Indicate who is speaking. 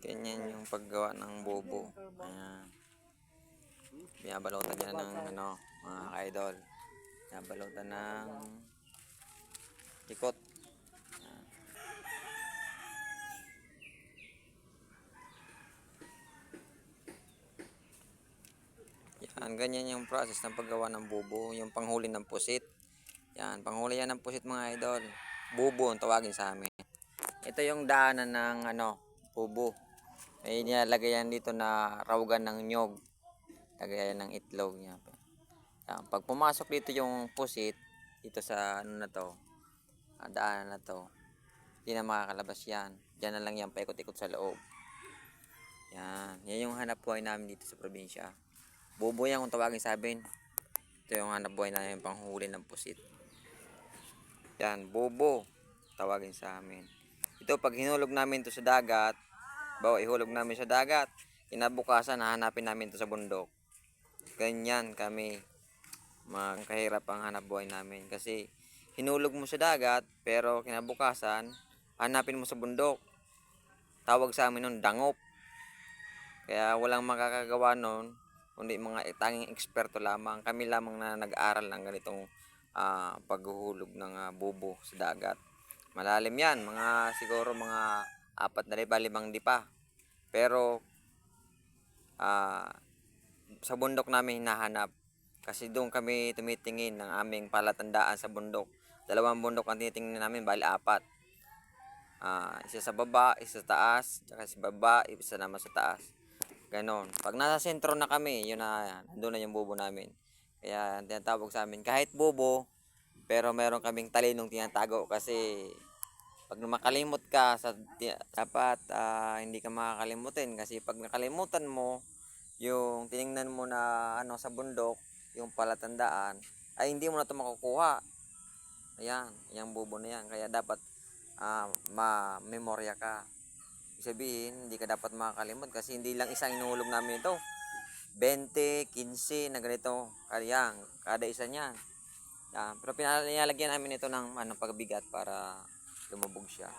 Speaker 1: Ganyan yung paggawa ng bubo. Ayan. Binabalutan niya ng mga ka-idol. Binabalutan ng ikot. Yan, ganyan yung process ng paggawa ng bubo. Yung panghuli ng pusit. Yan, panghuli yan ng pusit mga idol. Bubo ang tawagin sa amin. Ito yung daanan ng bubo. May nilalagay yan dito na rawgan ng nyog. Lagay ng itlog niya. Yan, pag pumasok dito yung pusit, dito sa na to, daanan na to, hindi na makakalabas yan. Diyan na lang yan, paikot-ikot sa loob. Yan yung hanap buhay namin dito sa probinsya. Bubo yan kung tawagin sa amin. Ito yung hanap buhay namin, panghuli ng pusit. Yan, bubo, tawagin sa amin. Ito, pag hinulog namin to sa dagat, ihulog namin sa dagat, kinabukasan, hahanapin namin to sa bundok. Ganyan kami kahirap ang hanap buhay namin. Kasi, hinulog mo sa dagat, pero kinabukasan, hanapin mo sa bundok. Tawag sa amin nun, dangop. Kaya walang makakagawa nun, kundi mga tanging eksperto lamang. Kami lamang na nag-aaral ng ganitong paghuhulog ng bubo sa dagat. Malalim yan, siguro mga 4 na dipa, 5 dipa. Pero sa bundok namin hinahanap. Kasi doon kami tumitingin ng aming palatandaan sa bundok. 2 bundok ang tinitingnan namin, bali 4. Isa sa baba, isa sa taas, tsaka sa baba, isa naman sa taas. Ganon. Pag nasa sentro na kami, yun na, doon na yung bubo namin. Kaya tinatawag sa amin, kahit bubo, pero meron kaming talinong tinatago kasi pag makalimot ka dapat hindi ka makakalimutin kasi pag nakalimutan mo yung tiningnan mo na sa bundok, yung palatandaan, ay hindi mo na ito makukuha. Ayan, yung bubo na yan. Kaya dapat ma-memorya ka. Ibig sabihin, hindi ka dapat makakalimot kasi hindi lang isang inuhulog namin ito. 20, 15 na ganito. Kaya kada isa niyan. Pero pinalagyan namin ito ng pagbigat para lumubog siya.